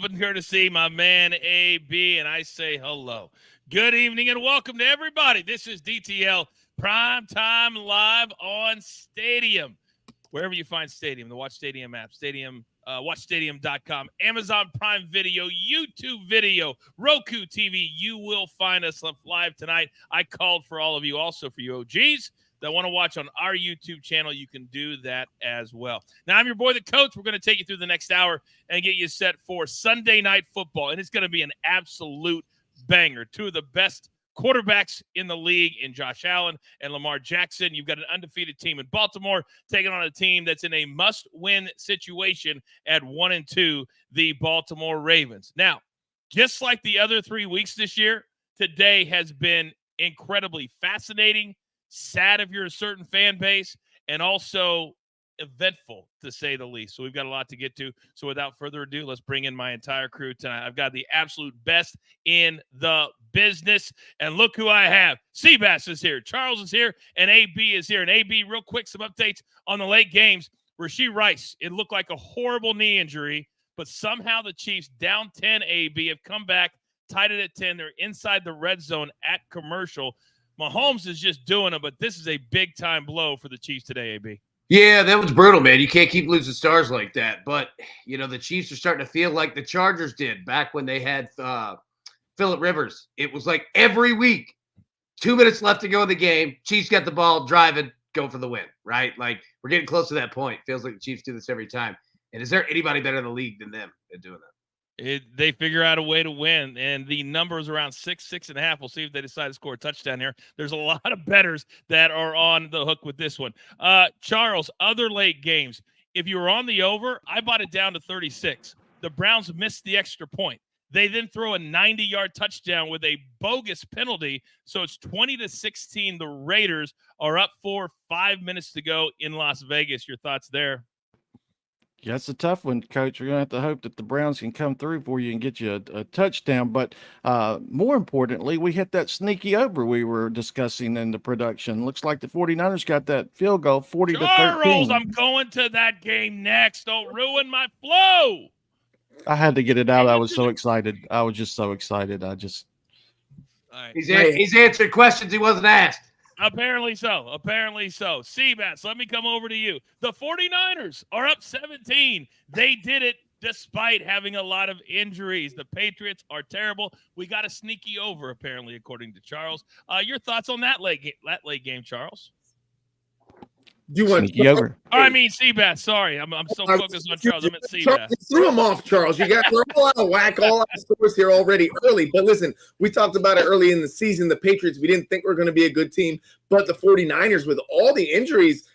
open courtesy my man AB, and I say hello. Good evening and welcome to everybody. This is DTL Primetime Live on Stadium. Wherever you find Stadium, the Watch Stadium app, watchstadium.com, Amazon Prime Video, YouTube Video, Roku TV, you will find us live tonight. I called for all of you, also for you OGs that want to watch on our YouTube channel. You can do that as well. Now, I'm your boy, the coach. We're going to take you through the next hour and get you set for Sunday Night Football, and it's going to be an absolute banger. Two of the best quarterbacks in the league in Josh Allen and Lamar Jackson. You've got an undefeated team in Baltimore taking on a team that's in a must-win situation at 1-2, the Baltimore Ravens. Now, just like the other 3 weeks this year, today has been incredibly fascinating, sad if you're a certain fan base, and also eventful, to say the least. So we've got a lot to get to. So without further ado, let's bring in my entire crew tonight. I've got the absolute best in the business, and look who I have. Seabass is here, Charles is here, and AB is here. And AB, real quick, some updates on the late games. Rashee Rice, it looked like a horrible knee injury, but somehow the Chiefs, down 10, AB, have come back, tied it at 10. They're inside the red zone at commercial. Mahomes is just doing it, but this is a big-time blow for the Chiefs today, AB. Yeah, that was brutal, man. You can't keep losing stars like that. But, you know, the Chiefs are starting to feel like the Chargers did back when they had Phillip Rivers. It was like every week, 2 minutes left to go in the game, Chiefs got the ball, driving, go for the win, right? Like, we're getting close to that point. Feels like the Chiefs do this every time. And is there anybody better in the league than them at doing that? They figure out a way to win, and the number is around 6.5. We'll see if they decide to score a touchdown here. There's a lot of bettors that are on the hook with this one. Charles, other late games. If you were on the over, I bought it down to 36. The Browns missed the extra point. They then throw a 90-yard touchdown with a bogus penalty, so it's 20-16. The Raiders are up 5 minutes to go in Las Vegas. Your thoughts there? Yeah, it's a tough one, Coach. We're going to have to hope that the Browns can come through for you and get you a touchdown. But more importantly, we hit that sneaky over we were discussing in the production. Looks like the 49ers got that field goal, 40-13. Charles, I'm going to that game next. Don't ruin my flow. I had to get it out. I was so excited. I was just so excited. All right. He's answered questions he wasn't asked. Apparently so. Seabass, let me come over to you. The 49ers are up 17. They did it despite having a lot of injuries. The Patriots are terrible. We got a sneaky over, apparently, according to Charles. Your thoughts on that late game, Charles? Do you want sneaky over? Oh, I mean Seabass. Sorry, I'm so focused on Charles. I meant Seabass. You threw him off, Charles. We're all out of whack, all out of stores here already early. But listen, we talked about it early in the season. The Patriots, we didn't think were going to be a good team, but the 49ers, with all the injuries,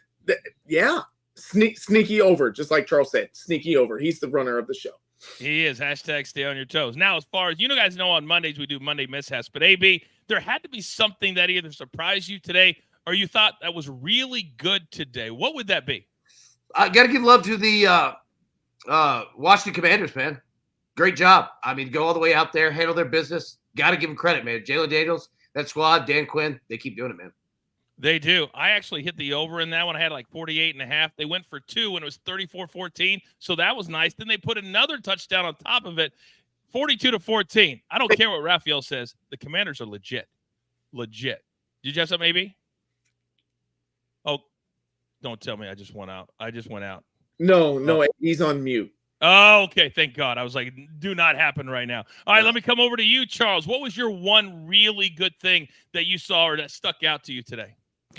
sneaky over, just like Charles said, sneaky over. He's the runner of the show. He is. Hashtag stay on your toes. Now, as far as you guys know, on Mondays we do Monday mishaps, but AB, there had to be something that either surprised you today or you thought that was really good today. What would that be? I got to give love to the Washington Commanders, man. Great job. I mean, go all the way out there, handle their business. Got to give them credit, man. Jalen Daniels, that squad, Dan Quinn, they keep doing it, man. They do. I actually hit the over in that one. I had like 48.5. They went for 2 when it was 34-14, so that was nice. Then they put another touchdown on top of it, 42-14. I don't care what Raphael says. The Commanders are legit. Legit. Did you have something, AB? Oh, don't tell me I just went out. No, he's on mute. Oh, okay. Thank God. I was like, do not happen right now. All right, let me come over to you, Charles. What was your one really good thing that you saw or that stuck out to you today?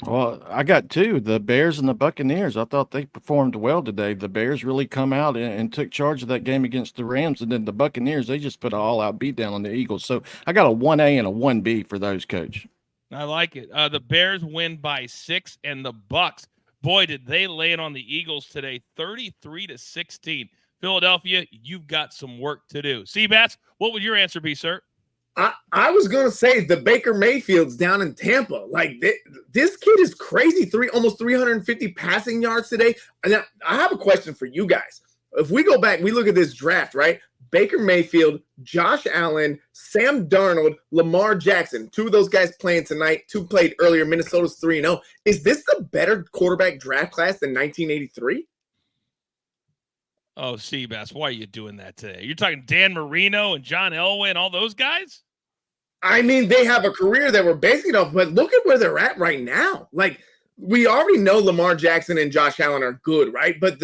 Well, I got 2, the Bears and the Buccaneers. I thought they performed well today. The Bears really come out and took charge of that game against the Rams, and then the Buccaneers, they just put an all-out beatdown on the Eagles. So I got a 1A and a 1B for those, Coach. I like it. The Bears win by 6, and the Bucs, boy, did they lay it on the Eagles today, 33-16. Philadelphia, you've got some work to do. Seabass, what would your answer be, sir? I was going to say the Baker Mayfield's down in Tampa. Like, this kid is crazy. Almost 350 passing yards today. And I have a question for you guys. If we go back, we look at this draft, right? Baker Mayfield, Josh Allen, Sam Darnold, Lamar Jackson. 2 of those guys playing tonight. 2 played earlier. Minnesota's 3-0. Is this the better quarterback draft class than 1983? Oh, Seabass, why are you doing that today? You're talking Dan Marino and John Elway and all those guys? I mean, they have a career that we're basing it off, but look at where they're at right now. Like, we already know Lamar Jackson and Josh Allen are good, right? But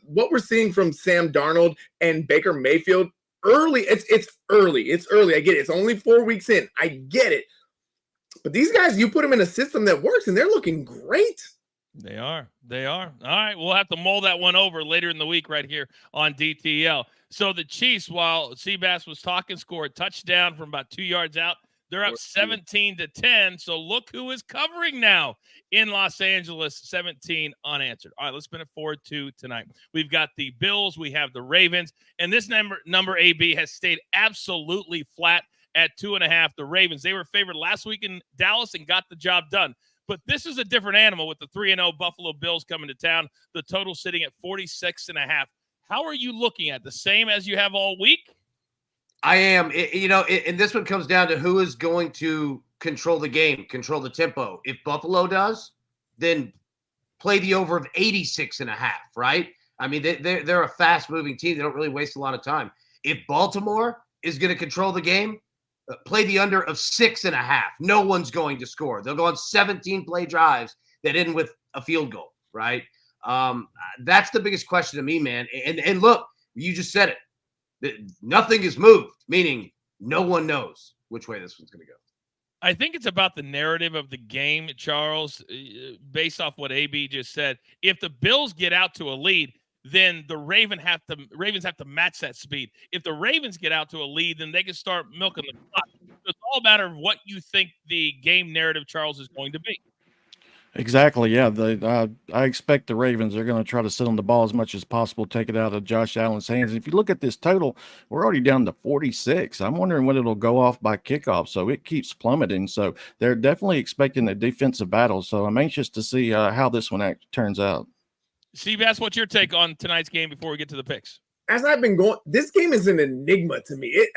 what we're seeing from Sam Darnold and Baker Mayfield early, it's early. It's early. I get it. It's only 4 weeks in. I get it. But these guys, you put them in a system that works, and they're looking great. They are. They are. All right. We'll have to mull that one over later in the week right here on DTL. So the Chiefs, while Seabass was talking, scored a touchdown from about 2 yards out. They're up 17-10. So look who is covering now in Los Angeles, 17 unanswered. All right, let's spin it forward to tonight. We've got the Bills. We have the Ravens. And this number AB has stayed absolutely flat at 2.5. The Ravens, they were favored last week in Dallas and got the job done. But this is a different animal with the 3-0 Buffalo Bills coming to town. The total sitting at 46.5. How are you looking at? The same as you have all week? I am. And this one comes down to who is going to control the game, control the tempo. If Buffalo does, then play the over of 86.5, right? I mean, they're a fast-moving team. They don't really waste a lot of time. If Baltimore is going to control the game, play the under of 6.5. No one's going to score. They'll go on 17-play drives that end with a field goal, right? That's the biggest question to me, man. And look, you just said it. Nothing is moved, meaning no one knows which way this one's going to go. I think it's about the narrative of the game, Charles, based off what AB just said. If the Bills get out to a lead, then the Ravens have to match that speed. If the Ravens get out to a lead, then they can start milking the clock. It's all a matter of what you think the game narrative, Charles, is going to be. Exactly. Yeah. I expect the Ravens are going to try to sit on the ball as much as possible, take it out of Josh Allen's hands. And if you look at this total, we're already down to 46. I'm wondering when it'll go off by kickoff. So it keeps plummeting. So they're definitely expecting a defensive battle. So I'm anxious to see how this one turns out. Seabass, what's your take on tonight's game before we get to the picks? As I've been going, this game is an enigma to me.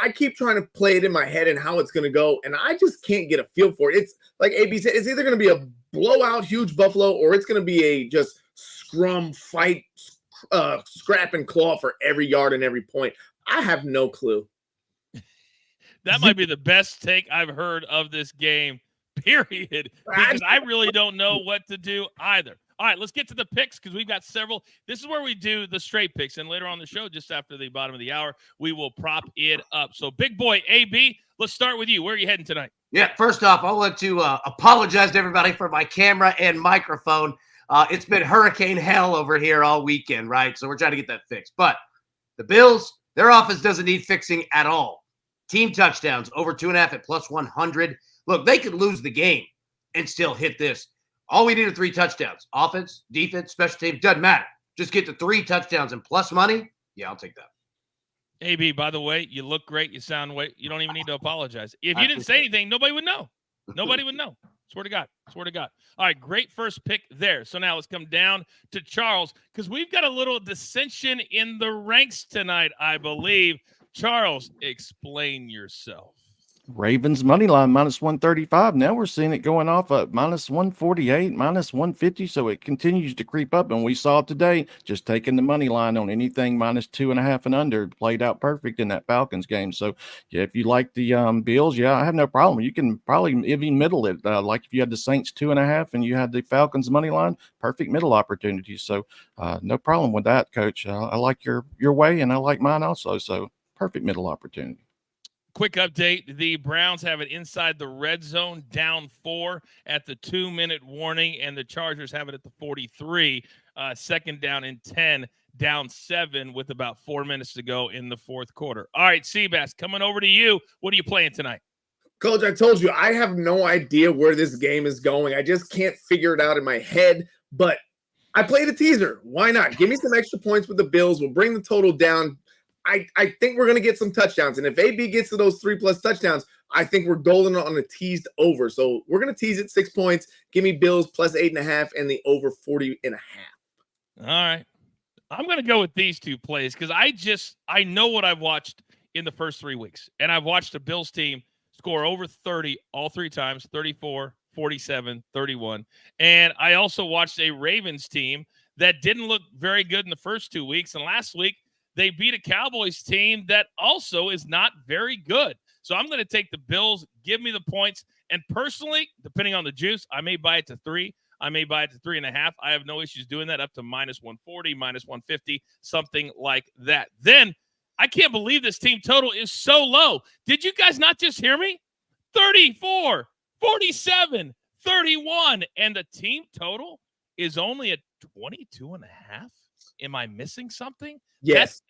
I keep trying to play it in my head and how it's going to go, and I just can't get a feel for it. It's like AB said, it's either going to be a blowout, huge Buffalo, or it's going to be a just scrum fight, scrap and claw for every yard and every point. I have no clue. That might be the best take I've heard of this game, period, because I really don't know what to do either. All right, let's get to the picks because we've got several. This is where we do the straight picks, and later on the show, just after the bottom of the hour, we will prop it up. So, big boy AB, let's start with you. Where are you heading tonight? Yeah, first off, I want to apologize to everybody for my camera and microphone. It's been hurricane hell over here all weekend, right? So we're trying to get that fixed. But the Bills, their offense doesn't need fixing at all. Team touchdowns, over 2.5 at plus 100. Look, they could lose the game and still hit this. All we need are 3 touchdowns. Offense, defense, special team, doesn't matter. Just get the 3 touchdowns and plus money. Yeah, I'll take that. AB, by the way, you look great. You sound great. You don't even need to apologize. If you didn't say anything, nobody would know. Nobody would know. Swear to God. Swear to God. All right, great first pick there. So now let's come down to Charles because we've got a little dissension in the ranks tonight, I believe. Charles, explain yourself. Ravens money line minus 135. Now we're seeing it going off at minus 148, minus 150. So it continues to creep up. And we saw today just taking the money line on anything minus 2.5 and under played out perfect in that Falcons game. So yeah, if you like the Bills, yeah, I have no problem. You can probably even middle it. Like if you had the Saints 2.5 and you had the Falcons money line, perfect middle opportunity. So no problem with that, Coach. I like your way and I like mine also. So perfect middle opportunity. Quick update. The Browns have it inside the red zone, down 4 at the 2-minute warning, and the Chargers have it at the 43. Second down and 10, down 7 with about 4 minutes to go in the fourth quarter. All right, Seabass, coming over to you. What are you playing tonight? Coach, I told you, I have no idea where this game is going. I just can't figure it out in my head, but I played a teaser. Why not? Give me some extra points with the Bills. We'll bring the total down. I think we're going to get some touchdowns. And if AB gets to those 3+ touchdowns, I think we're golden on a teased over. So we're going to tease it 6 points. Give me Bills plus 8.5 and the over 40.5. All right. I'm going to go with these 2 plays because I know what I've watched in the first 3 weeks. And I've watched the Bills team score over 30 all 3 times, 34, 47, 31. And I also watched a Ravens team that didn't look very good in the first 2 weeks. And last week, they beat a Cowboys team that also is not very good. So I'm going to take the Bills. Give me the points. And personally, depending on the juice, I may buy it to 3. I may buy it to 3.5. I have no issues doing that up to -140, -150, something like that. Then I can't believe this team total is so low. Did you guys not just hear me? 34, 47, 31. And the team total is only at 22.5. Am I missing something? Yes.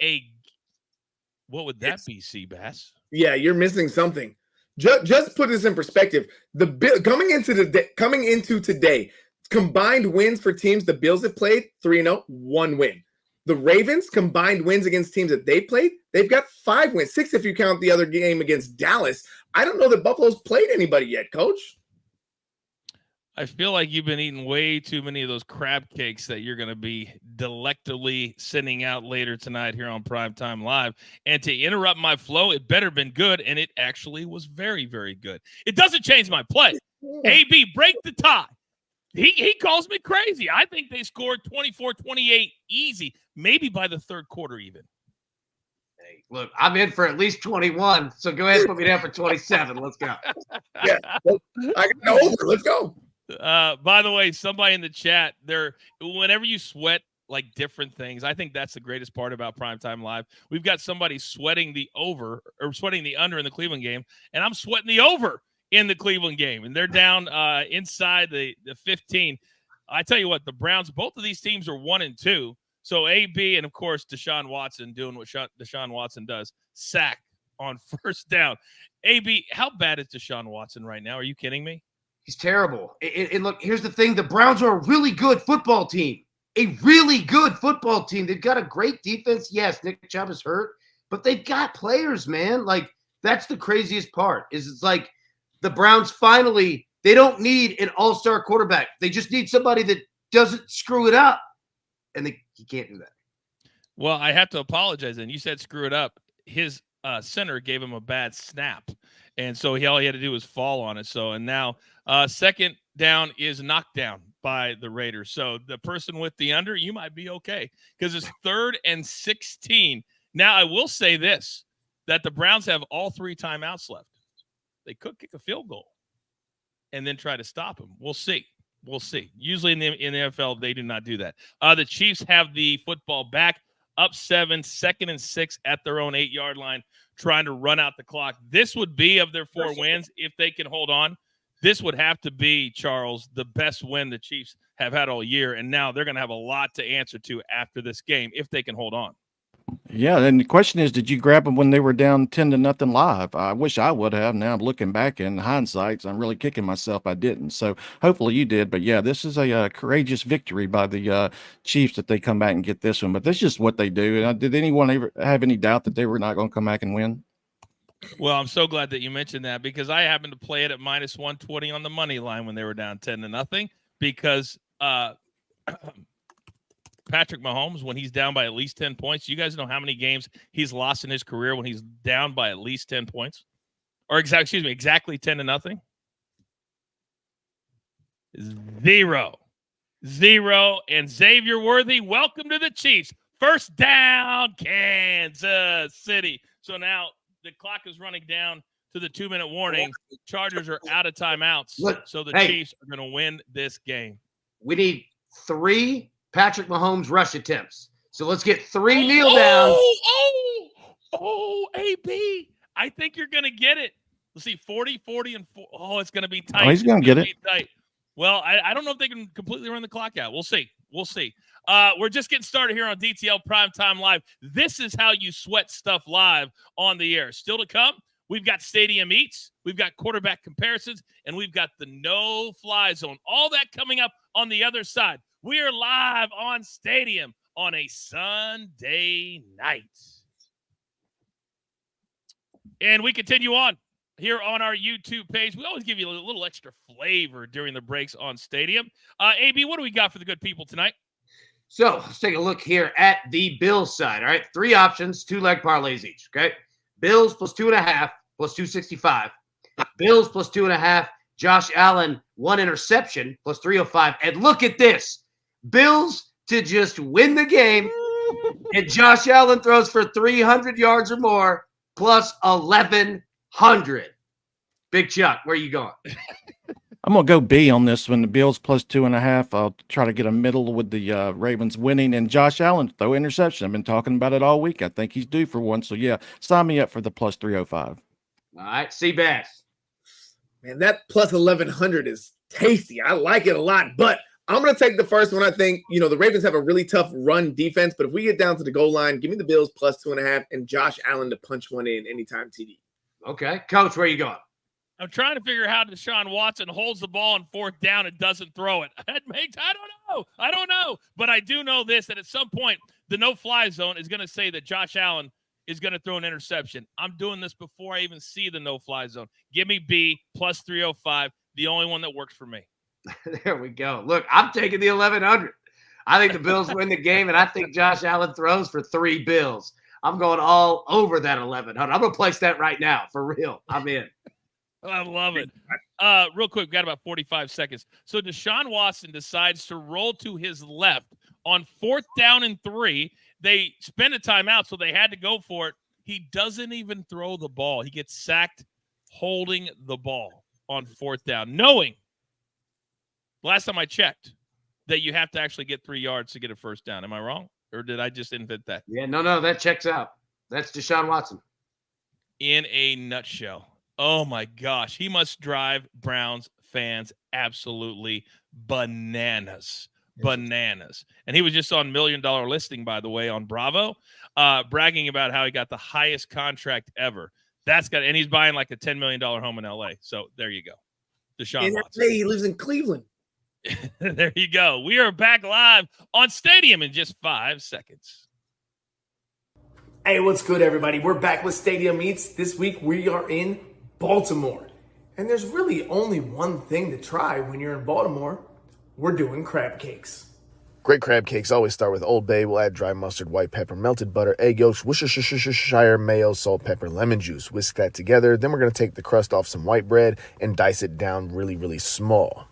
What would that be, Seabass? Yeah, you're missing something. Just put this in perspective. The Bill coming into today, combined wins for teams the Bills have played 3-0, 1 win. The Ravens combined wins against teams that they played, they've got 5 wins, 6 if you count the other game against Dallas. I don't know that Buffalo's played anybody yet, Coach. I feel like you've been eating way too many of those crab cakes that you're going to be delectably sending out later tonight here on Primetime Live. And to interrupt my flow, it better been good, and it actually was very, very good. It doesn't change my play. AB, break the tie. He calls me crazy. I think they scored 24-28 easy, maybe by the third quarter even. Hey, look, I'm in for at least 21, so go ahead and put me down for 27. Let's go. Yeah, I got no over. Let's go. By the way, somebody in the chat, whenever you sweat like different things, I think that's the greatest part about Primetime Live. We've got somebody sweating the over or sweating the under in the Cleveland game, and I'm sweating the over in the Cleveland game, and they're down inside the 15. I tell you what, the Browns, both of these teams are 1-2. So AB and, of course, Deshaun Watson doing what Deshaun Watson does, sack on first down. AB, how bad is Deshaun Watson right now? Are you kidding me? He's terrible. And look, here's the thing. The Browns are a really good football team. A really good football team. They've got a great defense. Yes, Nick Chubb is hurt, but they've got players, man. Like, that's the craziest part is it's like the Browns finally, they don't need an all-star quarterback. They just need somebody that doesn't screw it up. And he can't do that. Well, I have to apologize. And you said screw it up. His center gave him a bad snap. And so all he had to do was fall on it. So, and now second down is knocked down by the Raiders. So the person with the under, you might be okay because it's 3rd and 16. Now, I will say this, that the Browns have all 3 timeouts left. They could kick a field goal and then try to stop him. We'll see. We'll see. Usually in the NFL, they do not do that. The Chiefs have the football back, up 7, 2nd and 6 at their own 8-yard line, trying to run out the clock. This would be, of their 4 wins, if they can hold on, this would have to be, Charles, the best win the Chiefs have had all year. And now they're going to have a lot to answer to after this game if they can hold on. Yeah, and the question is, did you grab them when they were down 10-0 live? I wish I would have. Now I'm looking back in hindsight, I'm really kicking myself I didn't. So hopefully you did. But yeah, this is a courageous victory by the Chiefs that they come back and get this one. But that's just what they do. And did anyone ever have any doubt that they were not going to come back and win? Well, I'm so glad that you mentioned that because I happened to play it at -120 on the money line when they were down 10-0 because Patrick Mahomes, when he's down by at least 10 points, you guys know how many games he's lost in his career when he's down by at least 10 points? Or exactly 10-0? 0. 0. And Xavier Worthy, welcome to the Chiefs. First down, Kansas City. So now the clock is running down to the 2-minute warning. Chargers are out of timeouts. So the Chiefs are going to win this game. We need 3 Patrick Mahomes rush attempts. So let's get 3 kneel downs. AB. I think you're going to get it. Let's see, 40, 40, and 4. Oh, it's going to be tight. Oh, he's going to get it. Tight. Well, I don't know if they can completely run the clock out. We'll see. We're just getting started here on DTL Primetime Live. This is how you sweat stuff live on the air. Still to come, we've got Stadium Eats, we've got quarterback comparisons, and we've got the no-fly zone. All that coming up on the other side. We are live on Stadium on a Sunday night. And we continue on here on our YouTube page. We always give you a little extra flavor during the breaks on Stadium. AB, what do we got for the good people tonight? So let's take a look here at the Bills side. All right, 3 options, 2-leg parlays each. Okay, Bills plus 2.5 plus 265. Bills plus 2.5. Josh Allen 1 interception plus 305. And look at this. Bills to just win the game, and Josh Allen throws for 300 yards or more plus 1,100. Big Chuck, where you going? I'm going to go B on this one. The Bills plus 2.5. I'll try to get a middle with the Ravens winning. And Josh Allen, throw interception. I've been talking about it all week. I think he's due for one. So, yeah, sign me up for the plus 305. All right, Seabass. Man, that plus 1,100 is tasty. I like it a lot, but I'm going to take the first one. I think, the Ravens have a really tough run defense, but if we get down to the goal line, give me the Bills plus 2.5 and Josh Allen to punch one in anytime TD. Okay. Coach, where you going? I'm trying to figure out how Deshaun Watson holds the ball on fourth down and doesn't throw it. I don't know. But I do know this, that at some point, the no-fly zone is going to say that Josh Allen is going to throw an interception. I'm doing this before I even see the no-fly zone. Give me B plus 305, the only one that works for me. There we go. Look, I'm taking the 1,100. I think the Bills win the game, and I think Josh Allen throws for 3 bills. I'm going all over that 1,100. I'm going to place that right now, for real. I'm in. I love it. Real quick, we've got about 45 seconds. So Deshaun Watson decides to roll to his left on 4th down and 3. They spend a timeout, so they had to go for it. He doesn't even throw the ball. He gets sacked holding the ball on 4th down, knowing, last time I checked, that you have to actually get 3 yards to get a first down. Am I wrong? Or did I just invent that? Yeah, no, that checks out. That's Deshaun Watson. In a nutshell. Oh, my gosh. He must drive Browns fans absolutely bananas. Bananas. And he was just on $1 Million Listing, by the way, on Bravo, bragging about how he got the highest contract ever. And he's buying like a $10 million home in L.A. So there you go. Deshaun Watson. He lives in Cleveland. There you go. We are back live on Stadium in just 5 seconds. Hey, what's good, everybody? We're back with Stadium Eats. This week we are in Baltimore. And there's really only one thing to try when you're in Baltimore. We're doing crab cakes. Great crab cakes always start with Old Bay. We'll add dry mustard, white pepper, melted butter, egg yolks, Worcestershire mayo, salt, pepper, lemon juice. Whisk that together. Then we're going to take the crust off some white bread and dice it down really, really small.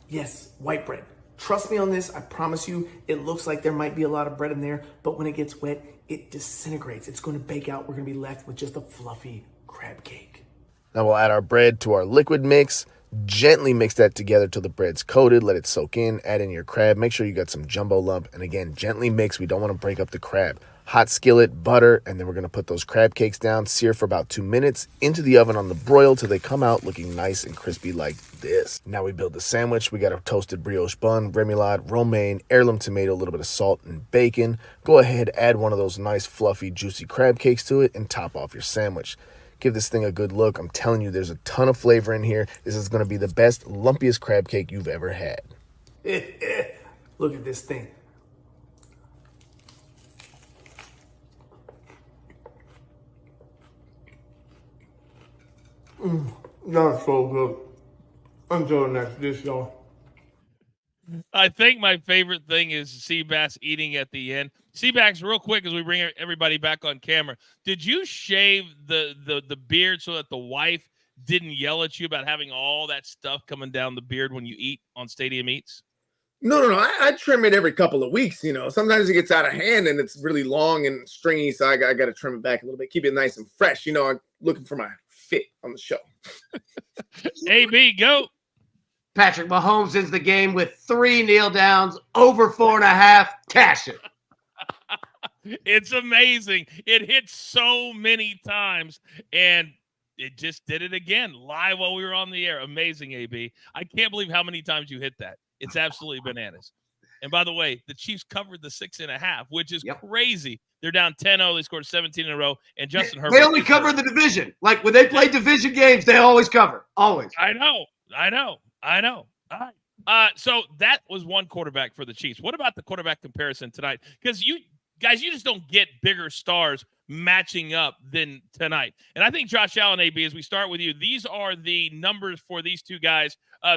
Yes, white bread. Trust me on this. I promise you, it looks like there might be a lot of bread in there, but when it gets wet, it disintegrates. It's going to bake out. We're going to be left with just a fluffy crab cake. Now we'll add our bread to our liquid mix. Gently mix that together till the bread's coated. Let it soak in. Add in your crab. Make sure you got some jumbo lump. And again, gently mix. We don't want to break up the crab. Hot skillet, butter, and then we're going to put those crab cakes down, sear for about 2 minutes, into the oven on the broil till they come out looking nice and crispy like this. Now we build the sandwich. We got a toasted brioche bun, remoulade, romaine, heirloom tomato, a little bit of salt and bacon. Go ahead, add one of those nice, fluffy, juicy crab cakes to it, and top off your sandwich. Give this thing a good look. I'm telling you, there's a ton of flavor in here. This is going to be the best, lumpiest crab cake you've ever had. Look at this thing. That's so good. Until the next dish, y'all. I think my favorite thing is Seabass eating at the end. Seabass, real quick, as we bring everybody back on camera, did you shave the beard so that the wife didn't yell at you about having all that stuff coming down the beard when you eat on Stadium Eats? No. I trim it every couple of weeks. Sometimes it gets out of hand and it's really long and stringy, so I got to trim it back a little bit, keep it nice and fresh. I'm looking for my fit on the show. AB, go. Patrick Mahomes ends the game with 3 kneel downs, over 4.5. Cash it. It's amazing. It hit so many times, and it just did it again live while we were on the air. Amazing, AB. I can't believe how many times you hit that. It's absolutely bananas. And by the way, the Chiefs covered the 6.5, which is crazy. They're down 10-0. They scored 17 in a row. And Justin Herbert. They only cover the division. Like when they play division games, they always cover. Always. I know. All right. So that was one quarterback for the Chiefs. What about the quarterback comparison tonight? Because you just don't get bigger stars matching up than tonight. And I think Josh Allen, AB, as we start with you, these are the numbers for these two guys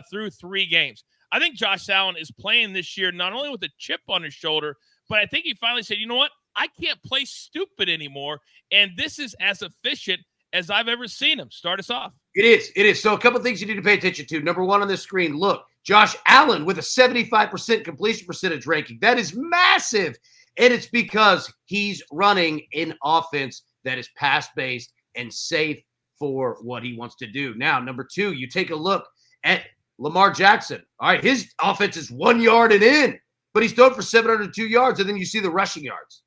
through 3 games. I think Josh Allen is playing this year not only with a chip on his shoulder, but I think he finally said, you know what? I can't play stupid anymore. And this is as efficient as I've ever seen him. Start us off. It is. So a couple things you need to pay attention to. Number one on this screen, look, Josh Allen with a 75% completion percentage ranking. That is massive. And it's because he's running an offense that is pass-based and safe for what he wants to do. Now, number 2, you take a look at Lamar Jackson. All right, his offense is 1 yard and in, but he's thrown for 702 yards, and then you see the rushing yards.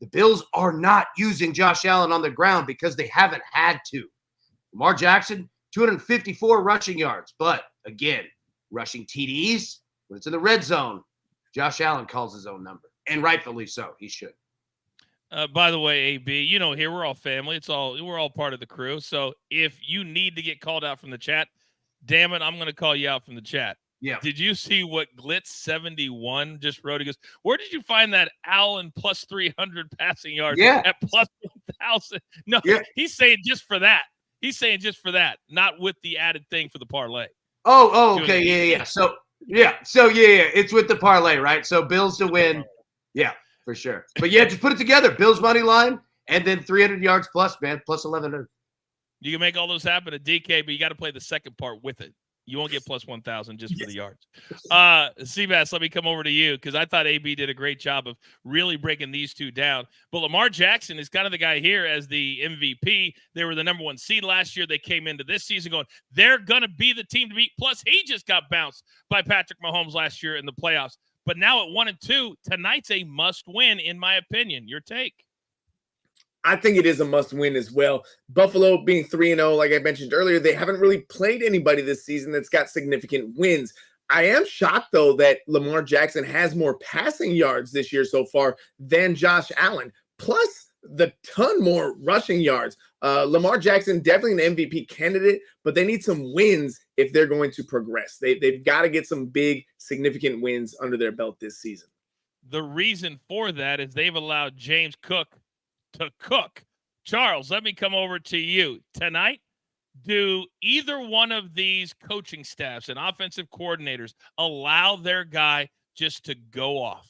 The Bills are not using Josh Allen on the ground because they haven't had to. Lamar Jackson, 254 rushing yards, but again, rushing TDs, when it's in the red zone, Josh Allen calls his own number, and rightfully so. He should. By the way, AB, here we're all family. We're all part of the crew. So if you need to get called out from the chat, damn it, I'm going to call you out from the chat. Yeah. Did you see what Glitz71 just wrote? He goes, where did you find that Allen plus 300 passing yards at plus 1,000? No, he's saying just for that. He's saying just for that, not with the added thing for the parlay. Oh, okay. Yeah. So it's with the parlay, right? So Bills to win. Yeah, for sure. But yeah, just put it together. Bills money line and then 300 yards plus, man, plus 1,100. You can make all those happen at DK, but you got to play the second part with it. You won't get plus 1,000 just for the yards. Seabass, let me come over to you because I thought AB did a great job of really breaking these two down. But Lamar Jackson is kind of the guy here as the MVP. They were the number 1 seed last year. They came into this season going, they're going to be the team to beat. Plus, he just got bounced by Patrick Mahomes last year in the playoffs. But now at 1-2, tonight's a must-win, in my opinion. Your take? I think it is a must-win as well. Buffalo being 3-0, like I mentioned earlier, they haven't really played anybody this season that's got significant wins. I am shocked, though, that Lamar Jackson has more passing yards this year so far than Josh Allen, plus the ton more rushing yards. Lamar Jackson, definitely an MVP candidate, but they need some wins if they're going to progress. They've got to get some big, significant wins under their belt this season. The reason for that is they've allowed James Cook to cook. Charles, let me come over to you. Tonight, do either one of these coaching staffs and offensive coordinators allow their guy just to go off?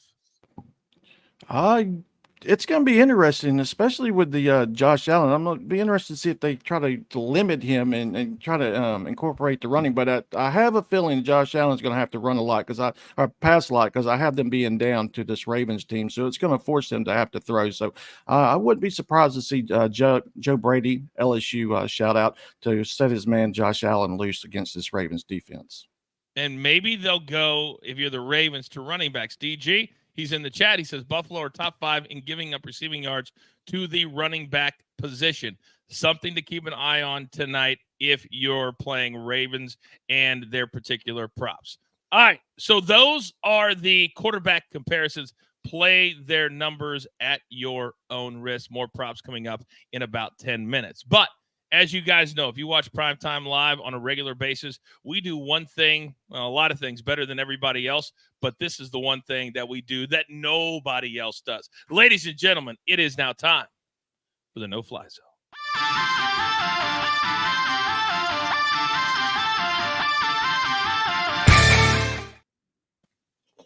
It's going to be interesting, especially with the Josh Allen. I'm going to be interested to see if they try to limit him and try to incorporate the running. But I have a feeling Josh Allen's going to have to run a lot or pass a lot because I have them being down to this Ravens team. So it's going to force them to have to throw. So I wouldn't be surprised to see Joe Brady, LSU, shout out to set his man Josh Allen loose against this Ravens defense. And maybe they'll go, if you're the Ravens, to running backs. DG, he's in the chat. He says Buffalo are top 5 in giving up receiving yards to the running back position. Something to keep an eye on tonight if you're playing Ravens and their particular props. All right, so those are the quarterback comparisons. Play their numbers at your own risk. More props coming up in about 10 minutes. But as you guys know, if you watch Primetime Live on a regular basis, we do one thing, well, a lot of things better than everybody else, but this is the one thing that we do that nobody else does. Ladies and gentlemen, it is now time for the No-Fly Zone.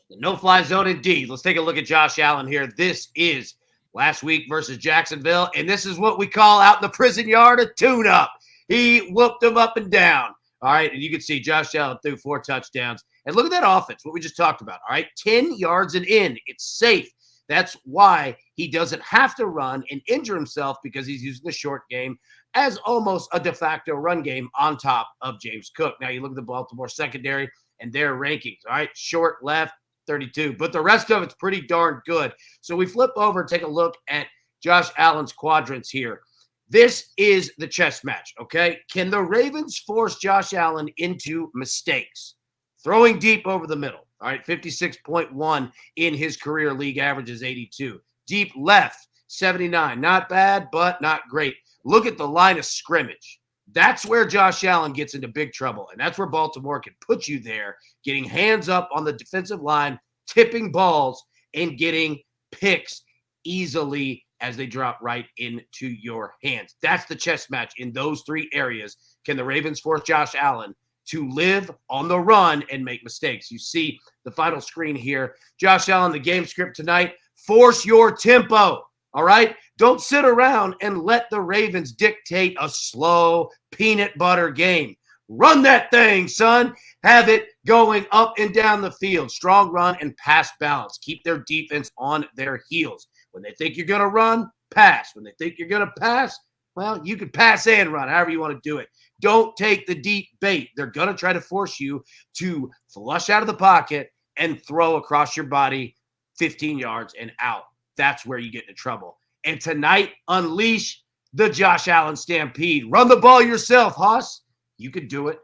The no-fly zone indeed. Let's take a look at Josh Allen here. This is last week versus Jacksonville, and this is what we call out in the prison yard a tune-up. He whooped them up and down. All right, and you can see Josh Allen threw 4 touchdowns. And look at that offense, what we just talked about. All right, 10 yards and in. It's safe. That's why he doesn't have to run and injure himself because he's using the short game as almost a de facto run game on top of James Cook. Now, you look at the Baltimore secondary and their rankings. All right, short left, 32. But the rest of it's pretty darn good. So we flip over and take a look at Josh Allen's quadrants here. This is the chess match, okay? Can the Ravens force Josh Allen into mistakes? Throwing deep over the middle, all right? 56.1 in his career. League average is 82. Deep left, 79. Not bad, but not great. Look at the line of scrimmage. That's where Josh Allen gets into big trouble, and that's where Baltimore can put you there, getting hands up on the defensive line, tipping balls, and getting picks easily as they drop right into your hands. That's the chess match in those 3 areas. Can the Ravens force Josh Allen to live on the run and make mistakes? You see the final screen here. Josh Allen, the game script tonight, force your tempo. All right? Don't sit around and let the Ravens dictate a slow peanut butter game. Run that thing, son. Have it going up and down the field. Strong run and pass balance. Keep their defense on their heels. When they think you're going to run, pass. When they think you're going to pass, well, you can pass and run, however you want to do it. Don't take the deep bait. They're going to try to force you to flush out of the pocket and throw across your body 15 yards and out. That's where you get into trouble. And tonight, unleash the Josh Allen stampede. Run the ball yourself, Haas. You could do it.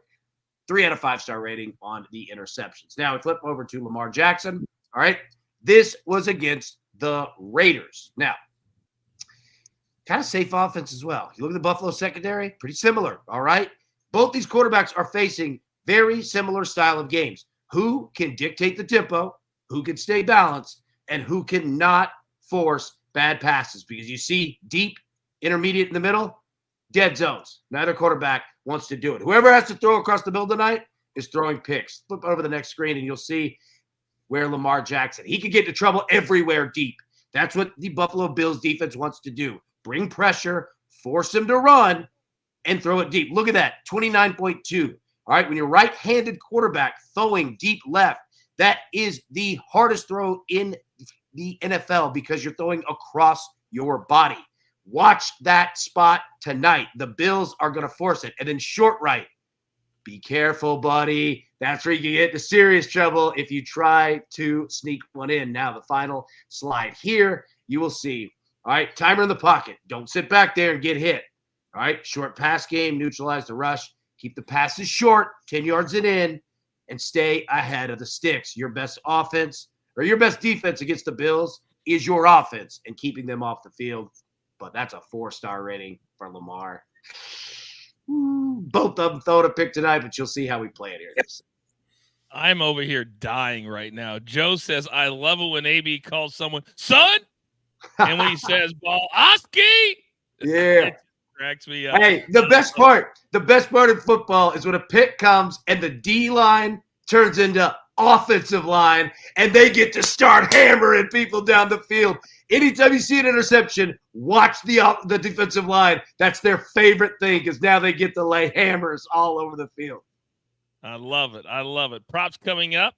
3 out of 5-star rating on the interceptions. Now we flip over to Lamar Jackson. All right. This was against the Raiders. Now, kind of safe offense as well. You look at the Buffalo secondary, pretty similar. All right. Both these quarterbacks are facing very similar style of games. Who can dictate the tempo, who can stay balanced, and who cannot force bad passes? Because you see deep, intermediate in the middle, dead zones. Neither quarterback wants to do it. Whoever has to throw across the middle tonight is throwing picks. Flip over the next screen and you'll see where Lamar Jackson, he could get into trouble everywhere deep. That's what the Buffalo Bills defense wants to do. Bring pressure, force him to run, and throw it deep. Look at that, 29.2. All right, when you're right-handed quarterback throwing deep left, that is the hardest throw in the NFL because you're throwing across your body. Watch that spot tonight. The Bills are going to force it. And then short right. Be careful, buddy. That's where you get into serious trouble if you try to sneak one in. Now, the final slide here, you will see. All right, timer in the pocket. Don't sit back there and get hit. All right, short pass game, neutralize the rush. Keep the passes short, 10 yards and in, and stay ahead of the sticks. Your best offense or your best defense against the Bills is your offense and keeping them off the field. But that's a 4-star rating for Lamar. Both of them throwing a pick tonight, but you'll see how we play it here. I'm over here dying right now. Joe says, I love it when AB calls someone, son, and when he says, ball, Oski. Yeah. It cracks me up. Hey, the best part in football is when a pick comes and the D-line turns into offensive line and they get to start hammering people down the field. Anytime you see an interception, watch the defensive line. That's their favorite thing because now they get to lay hammers all over the field. I love it. I love it. Props coming up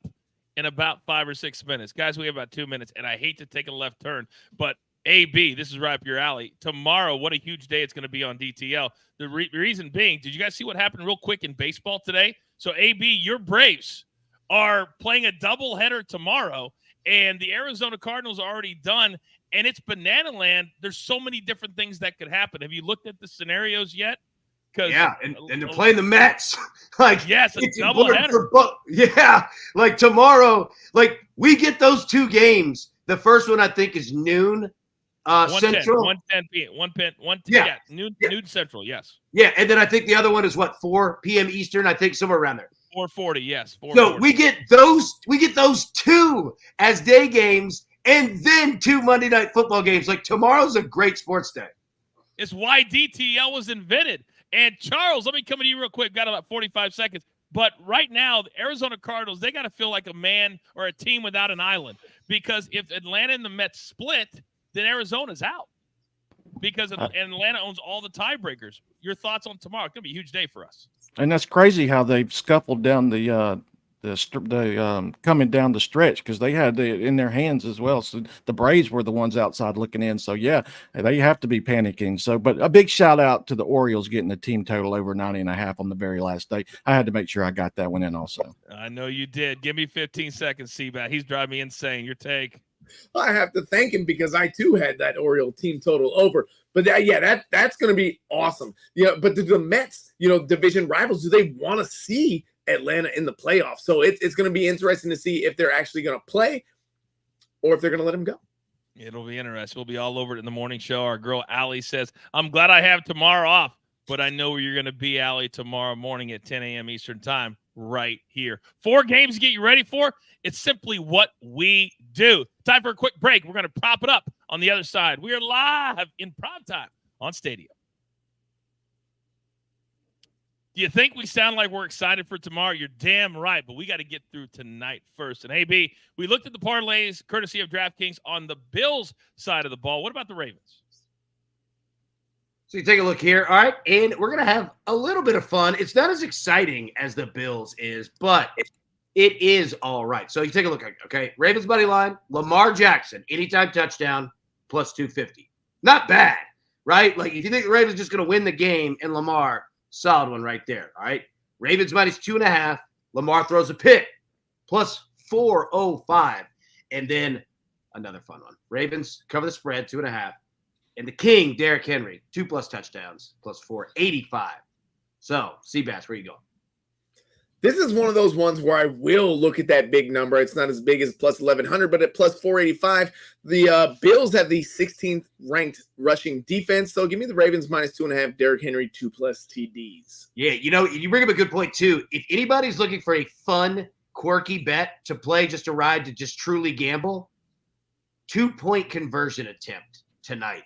in about 5 or 6 minutes. Guys, we have about 2 minutes, and I hate to take a left turn, but AB, this is right up your alley. Tomorrow, what a huge day it's going to be on DTL. The reason being, did you guys see what happened real quick in baseball today? So, AB, your Braves are playing a doubleheader tomorrow, and the Arizona Cardinals are already done, and it's banana land. There's so many different things that could happen. Have you looked at the scenarios yet? Yeah, and they're playing the Mets. Like, yes, it's doubleheader. Yeah, like tomorrow, like we get those 2 games. The first one I think is noon Central. 1:10 p.m. 1:10. Yeah. Noon Central. Yes. Yeah, and then I think the other one is what, 4 p.m. Eastern. I think somewhere around there. 4:40. Yes. 4:40. So we get those 2 as day games, and then 2 Monday Night Football games. Like tomorrow's a great sports day. It's why DTL was invented. And Charles, let me come to you real quick. Got about 45 seconds. But right now, the Arizona Cardinals, they got to feel like a man or a team without an island. Because if Atlanta and the Mets split, then Arizona's out. Because Atlanta owns all the tiebreakers. Your thoughts on tomorrow? It's going to be a huge day for us. And that's crazy how they've scuffled down the coming down the stretch because they had it in their hands as well. So the Braves were the ones outside looking in. So yeah, they have to be panicking. So, but a big shout out to the Orioles getting the team total over 90.5 on the very last day. I had to make sure I got that one in also. I know you did. Give me 15 seconds, Seabat. He's driving me insane. Your take. I have to thank him because I too had that Oriole team total over. But that's going to be awesome. But the Mets, division rivals, do they want to see Atlanta in the playoffs? So it's going to be interesting to see if they're actually going to play or if they're going to let him go. It'll be interesting. We'll be all over it in the morning show. Our girl Allie says, I'm glad I have tomorrow off, but I know where you're going to be, Allie, tomorrow morning at 10 a.m. Eastern time right here. 4 games to get you ready for. It's simply what we do. Time for a quick break. We're going to prop it up on the other side. We are live in prime time on Stadium. Do you think we sound like we're excited for tomorrow? You're damn right, but we got to get through tonight first. And, AB, we looked at the parlays, courtesy of DraftKings, on the Bills side of the ball. What about the Ravens? So you take a look here. All right. And we're going to have a little bit of fun. It's not as exciting as the Bills is, but it is all right. So you take a look. Okay. Ravens money line, Lamar Jackson, anytime touchdown, plus 250. Not bad, right? Like if you think the Ravens just going to win the game and Lamar, solid one right there. All right. Ravens minus 2.5. Lamar throws a pick, plus 405. And then another fun one. Ravens cover the spread, 2.5. And the king, Derrick Henry, 2+ touchdowns, plus 485. So, Seabass, where you going? This is one of those ones where I will look at that big number. It's not as big as plus 1,100, but at plus 485, the Bills have the 16th ranked rushing defense. So give me the Ravens minus 2.5, Derrick Henry, 2+ TDs. Yeah, you bring up a good point, too. If anybody's looking for a fun, quirky bet to play, just a ride to just truly gamble, 2-point conversion attempt tonight.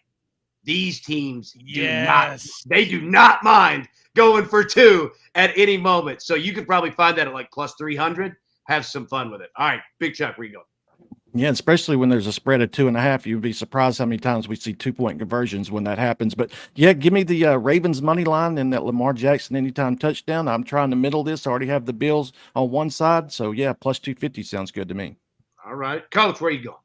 These teams do not mind going for 2 at any moment. So you could probably find that at like plus 300. Have some fun with it. All right, Big Chuck, where you go? Yeah, especially when there's a spread of 2.5, you'd be surprised how many times we see 2-point conversions when that happens. But yeah, give me the Ravens money line and that Lamar Jackson anytime touchdown. I'm trying to middle this. I already have the Bills on one side. So yeah, plus 250 sounds good to me. All right. Coach, where you go?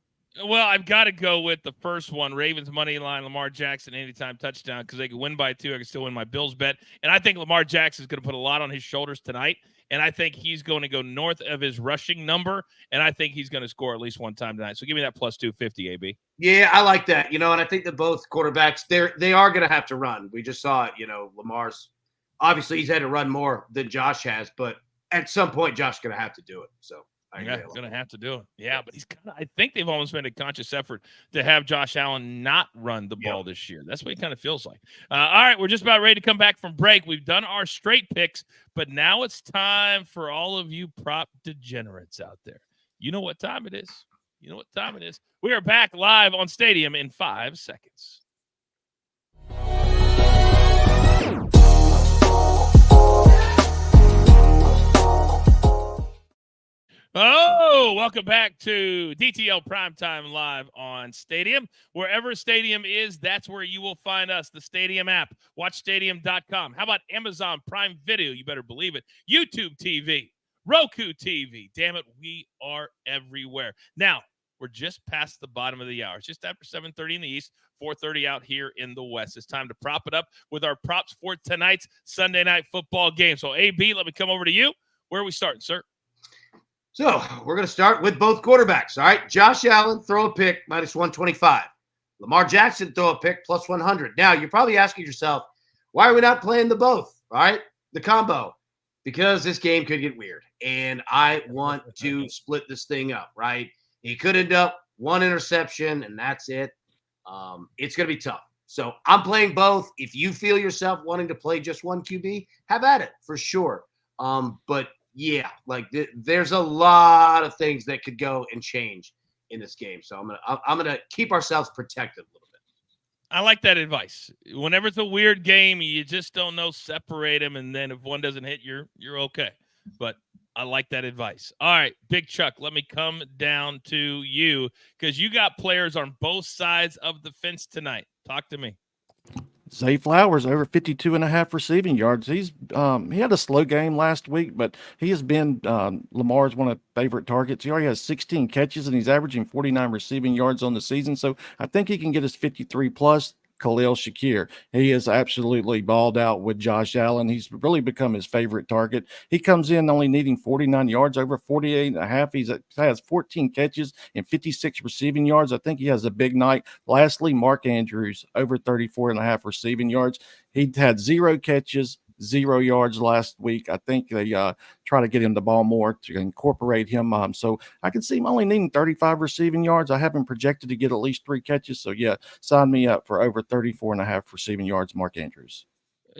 Well, I've got to go with the first one, Ravens money line, Lamar Jackson anytime touchdown, because they can win by 2. I can still win my Bills bet. And I think Lamar Jackson is going to put a lot on his shoulders tonight. And I think he's going to go north of his rushing number. And I think he's going to score at least one time tonight. So give me that plus 250, AB. Yeah, I like that. And I think that both quarterbacks, they are going to have to run. We just saw it. Lamar's obviously he's had to run more than Josh has, but at some point, Josh's going to have to do it. So. Yeah, he's going to have to do it. Yeah, but I think they've almost made a conscious effort to have Josh Allen not run the ball this year. That's what it kind of feels like. All right, we're just about ready to come back from break. We've done our straight picks, but now it's time for all of you prop degenerates out there. You know what time it is. We are back live on Stadium in 5 seconds. Oh, welcome back to DTL Primetime Live on Stadium. Wherever Stadium is, that's where you will find us. The Stadium app, watchstadium.com. How about Amazon Prime Video? You better believe it. YouTube TV, Roku TV. Damn it, we are everywhere. Now, we're just past the bottom of the hour. It's just after 7:30 in the East, 4:30 out here in the West. It's time to prop it up with our props for tonight's Sunday night football game. So, AB, let me come over to you. Where are we starting, sir? So we're going to start with both quarterbacks. All right. Josh Allen, throw a pick, minus 125. Lamar Jackson, throw a pick, plus 100. Now, you're probably asking yourself, why are we not playing the both? All right. The combo. Because this game could get weird. And I want to split this thing up, right? He could end up 1 interception, and that's it. It's going to be tough. So I'm playing both. If you feel yourself wanting to play just one QB, have at it for sure. But yeah, like there's a lot of things that could go and change in this game. So I'm gonna keep ourselves protected a little bit. I like that advice. Whenever it's a weird game, you just don't know, separate them, and then if one doesn't hit, you're okay. But I like that advice. All right, Big Chuck, let me come down to you because you got players on both sides of the fence tonight. Talk to me. Zay Flowers over 52.5 receiving yards. He had a slow game last week, but he has been Lamar's one of the favorite targets. He already has 16 catches and he's averaging 49 receiving yards on the season. So I think he can get his 53 plus. Khalil Shakir. He is absolutely balled out with Josh Allen. He's really become his favorite target. He comes in only needing 49 yards, over 48.5. He has 14 catches and 56 receiving yards. I think he has a big night. Lastly, Mark Andrews, over 34.5 receiving yards. He had 0 catches, 0 yards last week. I think they try to get him the ball more to incorporate him. So I can see him only needing 35 receiving yards. I have him projected to get at least 3 catches. So yeah, sign me up for over 34.5 receiving yards, Mark Andrews.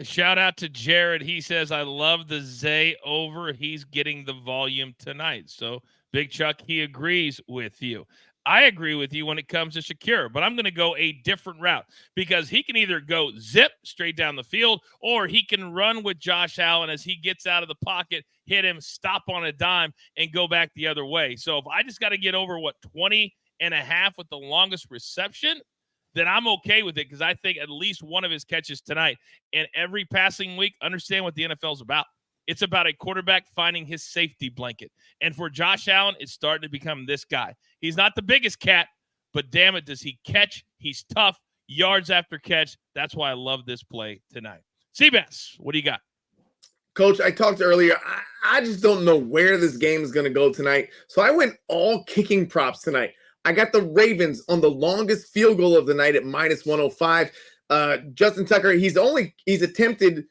Shout out to Jared. He says, I love the Zay over. He's getting the volume tonight. So Big Chuck, he agrees with you. I agree with you when it comes to Shakir, but I'm going to go a different route because he can either go zip straight down the field or he can run with Josh Allen as he gets out of the pocket, hit him, stop on a dime, and go back the other way. So if I just got to get over, 20.5 with the longest reception, then I'm okay with it because I think at least one of his catches tonight and every passing week, understand what the NFL is about. It's about a quarterback finding his safety blanket. And for Josh Allen, it's starting to become this guy. He's not the biggest cat, but damn it, does he catch? He's tough, yards after catch. That's why I love this play tonight. Seabass, what do you got? Coach, I talked earlier. I just don't know where this game is going to go tonight. So I went all kicking props tonight. I got the Ravens on the longest field goal of the night at minus 105. Justin Tucker, he's attempted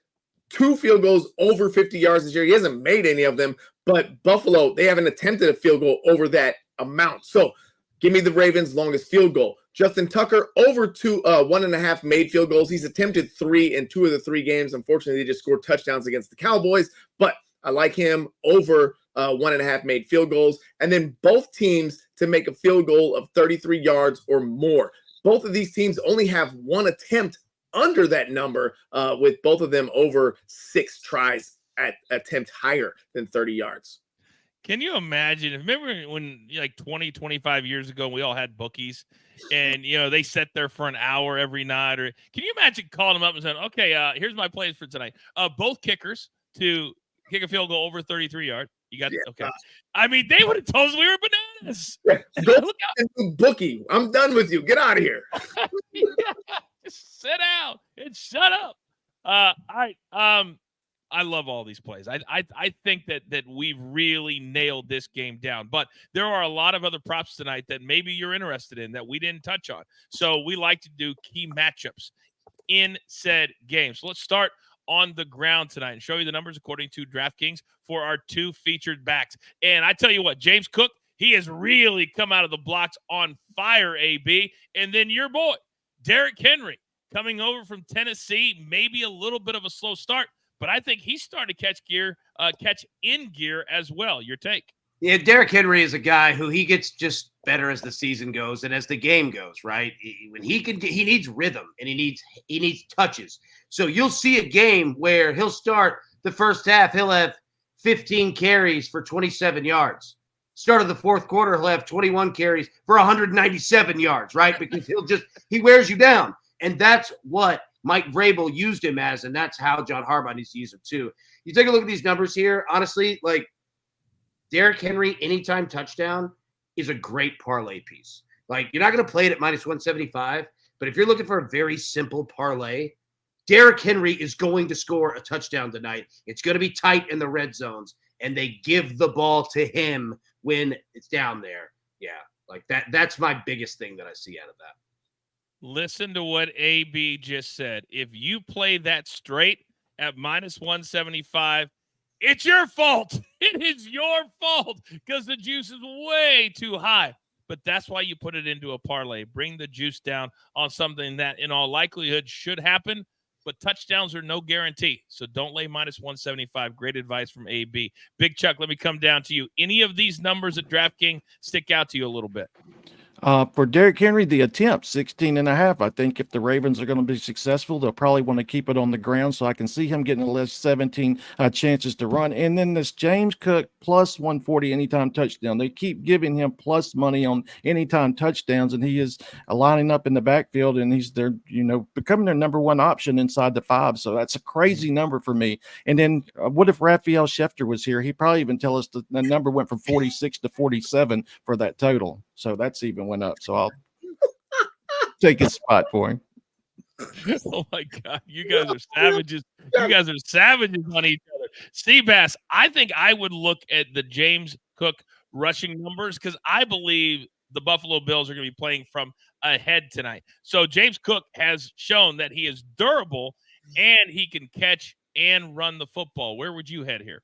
2 field goals over 50 yards this year. He hasn't made any of them, but Buffalo, they haven't attempted a field goal over that amount. So give me the Ravens' longest field goal. Justin Tucker over 1.5 made field goals. He's attempted 3 in 2 of the 3 games. Unfortunately, they just scored touchdowns against the Cowboys, but I like him over 1.5 made field goals. And then both teams to make a field goal of 33 yards or more. Both of these teams only have 1 attempt under that number, with both of them over 6 tries at attempt higher than 30 yards. Can you imagine? Remember when like 20, 25 years ago, we all had bookies and, they sat there for an hour every night? Or can you imagine calling them up and saying, okay, here's my plays for tonight. Both kickers to kick a field goal over 33 yards. You got okay. I mean, they would have told us we were bananas. Yeah, go and bookie. I'm done with you. Get out of here. Yeah, just sit down and shut up. All right. I love all these plays. I think that we've really nailed this game down. But there are a lot of other props tonight that maybe you're interested in that we didn't touch on. So we like to do key matchups in said game. So let's start on the ground tonight and show you the numbers according to DraftKings for our 2 featured backs. And I tell you what, James Cook, he has really come out of the blocks on fire, AB. And then your boy, Derrick Henry, coming over from Tennessee, maybe a little bit of a slow start, but I think he's starting to catch in gear as well. Your take? Yeah, Derrick Henry is a guy who he gets just better as the season goes and as the game goes, right? When he needs rhythm and he needs touches. So you'll see a game where he'll start the first half, he'll have 15 carries for 27 yards. Start of the fourth quarter, he'll have 21 carries for 197 yards, right? Because he wears you down. And that's what Mike Vrabel used him as, and that's how John Harbaugh needs to use him too. You take a look at these numbers here, honestly, like Derrick Henry anytime touchdown is a great parlay piece. Like, you're not going to play it at minus 175, but if you're looking for a very simple parlay, Derrick Henry is going to score a touchdown tonight. It's going to be tight in the red zones, and they give the ball to him when it's down there. Yeah, like that's my biggest thing that I see out of that. Listen to what AB just said. If you play that straight at minus 175, it's your fault. It is your fault because the juice is way too high. But that's why you put it into a parlay. Bring the juice down on something that in all likelihood should happen, but touchdowns are no guarantee. So don't lay minus 175. Great advice from AB. Big Chuck, let me come down to you. Any of these numbers at DraftKings stick out to you a little bit? For Derrick Henry, the attempt, 16.5. I think if the Ravens are going to be successful, they'll probably want to keep it on the ground. So I can see him getting at least 17 chances to run. And then this James Cook plus 140 anytime touchdown. They keep giving him plus money on anytime touchdowns, and he is lining up in the backfield, and he's their, becoming their number 1 option inside the 5. So that's a crazy number for me. And then what if Raphael Schefter was here? He'd probably even tell us the number went from 46 to 47 for that total. So that's even went up. So I'll take his spot for him. Oh my God, you guys are savages. You guys are savages on each other. Seabass, I think I would look at the James Cook rushing numbers because I believe the Buffalo Bills are going to be playing from ahead tonight. So James Cook has shown that he is durable and he can catch and run the football. Where would you head here?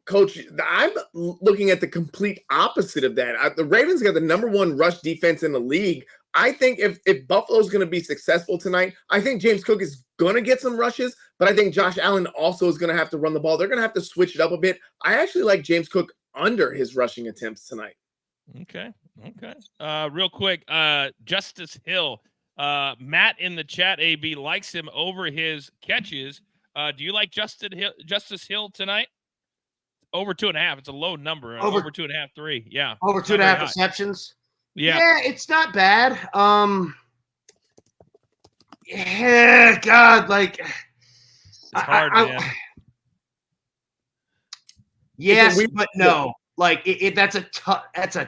Coach, I'm looking at the complete opposite of that. The Ravens got the number 1 rush defense in the league. I think if Buffalo's going to be successful tonight, I think James Cook is going to get some rushes, but I think Josh Allen also is going to have to run the ball. They're going to have to switch it up a bit. I actually like James Cook under his rushing attempts tonight. Okay. Real quick, Justice Hill. Matt in the chat, AB, likes him over his catches. Do you like Justice Hill tonight? Over 2.5. It's a low number. Over 2.5, 3. Yeah. Over 2.5 receptions. Yeah. Yeah, it's not bad. Yeah, God, like It's hard, man. Yes, weird but no. Like that's a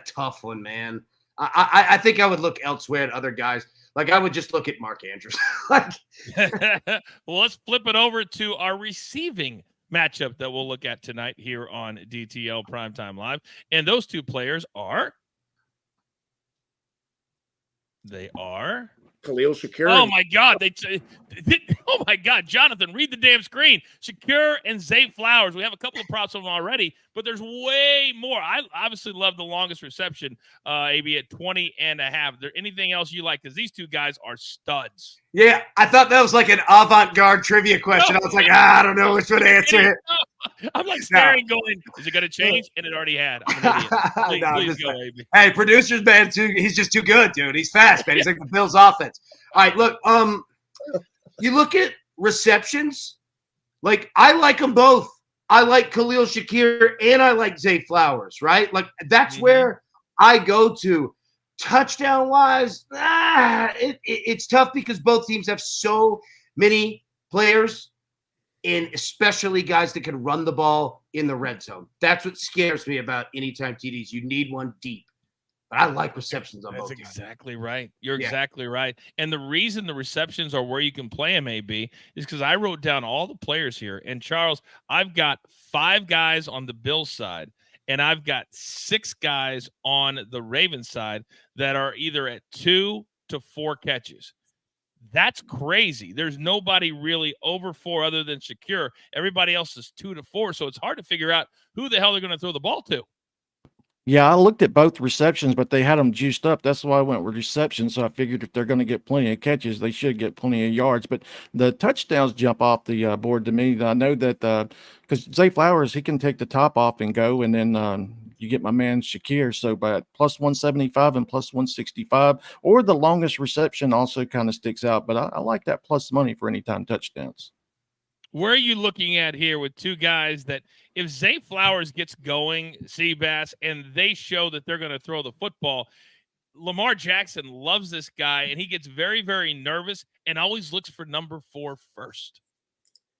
tough one, man. I think I would look elsewhere at other guys. Like I would just look at Mark Andrews. Like, well, let's flip it over to our receiving matchup that we'll look at tonight here on DTL Primetime Live. And those two players are Khalil Shakir. Oh my God! Oh my God, Jonathan, read the damn screen. Shakir and Zay Flowers. We have a couple of props on them already, but there's way more. I obviously love the longest reception, AB at 20.5. Is there anything else you like? Because these two guys are studs. yeah, I thought that was like an avant-garde trivia question. I was like, I don't know which one to answer it. I'm like staring, going, is it going to change? And it already had. I'm an idiot. Please go, AB. Hey, producers, man, he's just too good, dude. He's fast, man. He's like the Bills' offense. All right, look, you look at receptions. Like I like them both. I like Khalil Shakir and I like Zay Flowers. Right, like that's where I go to. Touchdown wise, it's tough because both teams have so many players, and especially guys that can run the ball in the red zone. That's what scares me about anytime TDs. You need one deep. But I like receptions on both. That's exactly right. You're exactly right. And the reason the receptions are where you can play them, AB, is because I wrote down all the players here. And Charles, I've got 5 guys on the Bills side, and I've got 6 guys on the Ravens side that are either at 2 to 4 catches. That's crazy. There's nobody really over 4 other than Shakir. Everybody else is 2 to 4. So it's hard to figure out who the hell they're going to throw the ball to. Yeah, I looked at both receptions, but they had them juiced up. That's why I went with reception. So I figured if they're going to get plenty of catches, they should get plenty of yards. But the touchdowns jump off the board to me. I know that because Zay Flowers, he can take the top off and go, and then you get my man Shakir. So by plus 175 and plus 165, or the longest reception also kind of sticks out. But I like that plus money for anytime touchdowns. Where are you looking at here with 2 guys that if Zay Flowers gets going, Seabass, and they show that they're going to throw the football, Lamar Jackson loves this guy, and he gets very, very nervous and always looks for number 4 first.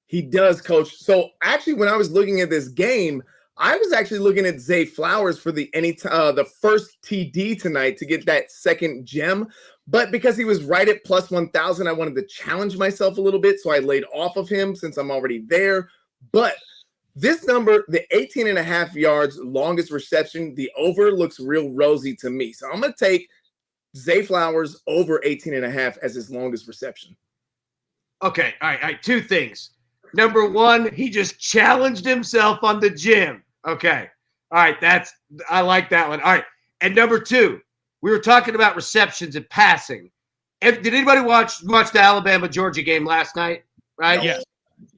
He does, Coach. So actually, when I was looking at this game, I was actually looking at Zay Flowers for the first TD tonight to get that second gem. But because he was right at plus 1,000, I wanted to challenge myself a little bit. So I laid off of him since I'm already there. But this number, the 18.5 yards, longest reception, the over looks real rosy to me. So I'm going to take Zay Flowers over 18.5 as his longest reception. Okay. All right. 2 things. Number 1, he just challenged himself on the gym. Okay. All right. I like that one. All right. And number 2, we were talking about receptions and passing. Did anybody watch the Alabama-Georgia game last night? Right? Yes.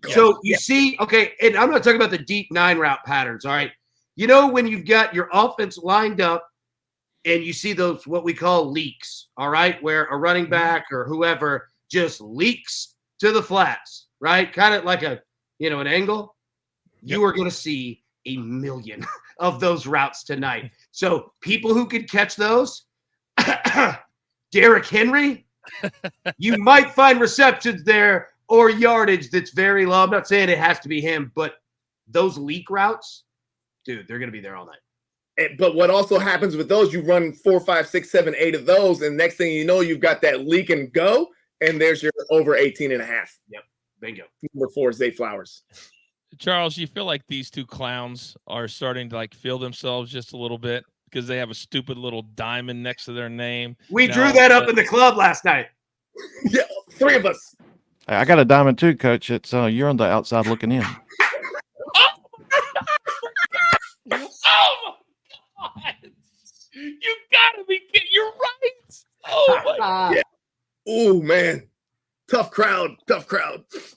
So you see, okay, and I'm not talking about the deep 9 route patterns, all right? You know when you've got your offense lined up and you see those what we call leaks, all right, where a running back or whoever just leaks to the flats, right? Kind of like an angle. You are going to see a million of those routes tonight. So people who could catch those, Derrick Henry, you might find receptions there or yardage that's very low. I'm not saying it has to be him, but those leak routes, dude, they're going to be there all night. But what also happens with those, you run 4, 5, 6, 7, 8 of those, and next thing you know, you've got that leak and go, and there's your over 18.5. Yep, bingo. Number 4, Zay Flowers. Charles, you feel like these 2 clowns are starting to feel themselves just a little bit because they have a stupid little diamond next to their name. We drew that up in the club last night. Yeah, 3 of us. I got a diamond too, Coach. It's you're on the outside looking in. Oh my God! You gotta be kidding! You're right. Oh my God! Yeah. Ooh, man, tough crowd.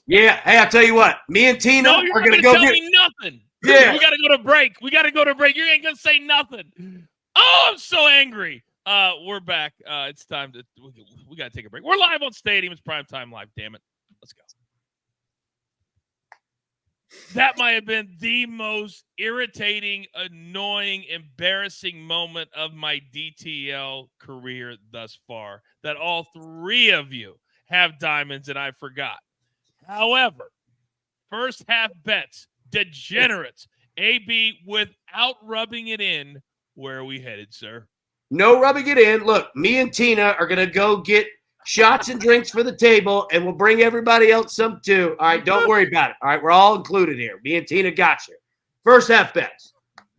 Yeah. Hey, I'll tell you what. Me and Tina No, you're are not going to gonna go tell get. me nothing. Yeah. We gotta go to break. You ain't gonna say nothing. Oh, I'm so angry. We're back. It's time to. We gotta take a break. We're live on Stadium. It's Primetime Live. Damn it. Let's go. That might have been the most irritating, annoying, embarrassing moment of my DTL career thus far. That all 3 of you have diamonds and I forgot. However, first half bets, degenerates. AB, without rubbing it in, where are we headed, sir? No rubbing it in. Look, me and Tina are going to go get shots and drinks for the table, and we'll bring everybody else some too. All right, don't worry about it. All right, we're all included here. Me and Tina got you. First half bets.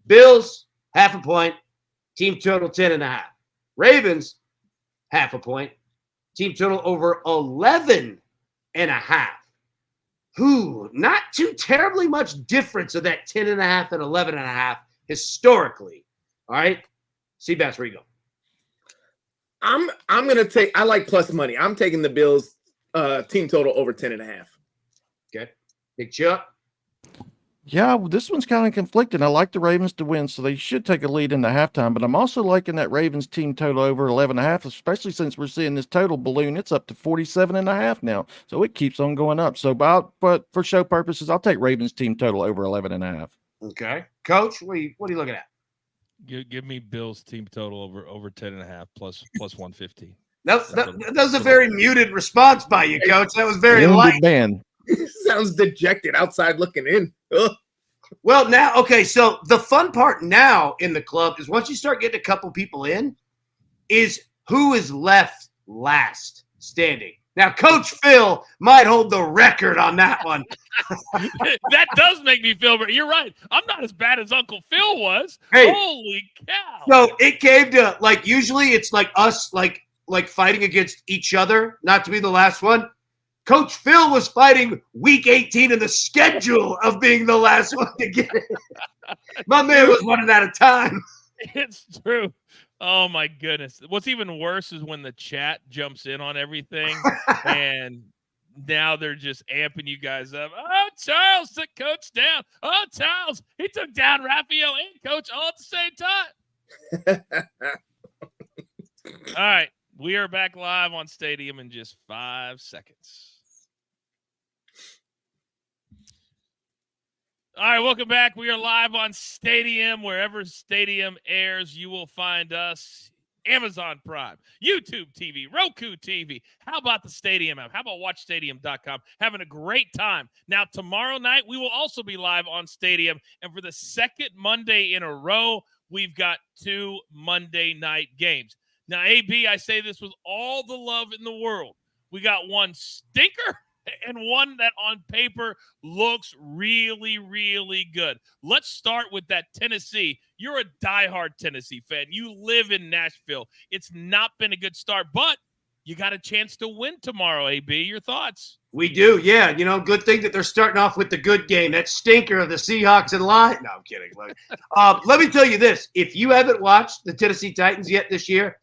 Bills, 0.5 point. Team total 10.5. Ravens, 0.5 point. Team total over 11.5. Ooh, not too terribly much difference of that 10.5 and 11.5 historically. All right, Seabass, where you go? I'm gonna take. I like plus money. I'm taking the Bills team total over 10.5. Okay, Big Chuck. Yeah, well, this one's kind of conflicting. I like the Ravens to win, so they should take a lead in the halftime. But I'm also liking that Ravens team total over 11.5, especially since we're seeing this total balloon. It's up to 47.5 now, so it keeps on going up. So, but for show purposes, I'll take Ravens team total over 11.5. Okay, Coach, what are you looking at? Give me Bills team total over 10.5 plus 150. That was a very muted response by you, Coach. That was very light. Man. Sounds dejected outside looking in. Ugh. Well, now, okay, so the fun part now in the club is once you start getting a couple people in, is who is left last standing. Now, Coach Phil might hold the record on that one. That does make me feel better. You're right. I'm not as bad as Uncle Phil was. Hey. Holy cow. So it came to, like, usually it's like us, like fighting against each other, not to be the last one. Coach Phil was fighting week 18 in the schedule of being the last one to get it. My man was running out of time. It's true. Oh, my goodness. What's even worse is when the chat jumps in on everything, and now they're just amping you guys up. Oh, Charles took Coach down. Oh, Charles, he took down Raphael and Coach all at the same time. All right. We are back live on Stadium in just 5 seconds. All right, welcome back. We are live on Stadium. Wherever Stadium airs, you will find us. Amazon Prime, YouTube TV, Roku TV. How about the Stadium app? How about watchstadium.com? Having a great time. Now, tomorrow night, we will also be live on Stadium. And for the second Monday in a row, we've got 2 Monday night games. Now, AB, I say this with all the love in the world. We got one stinker and one that on paper looks really, really good. Let's start with that Tennessee. You're a diehard Tennessee fan. You live in Nashville. It's not been a good start, but you got a chance to win tomorrow, AB. Your thoughts? We do, yeah. You know, good thing that they're starting off with the good game. That stinker of the Seahawks and Lions. No, I'm kidding. Let me tell you this. If you haven't watched the Tennessee Titans yet this year,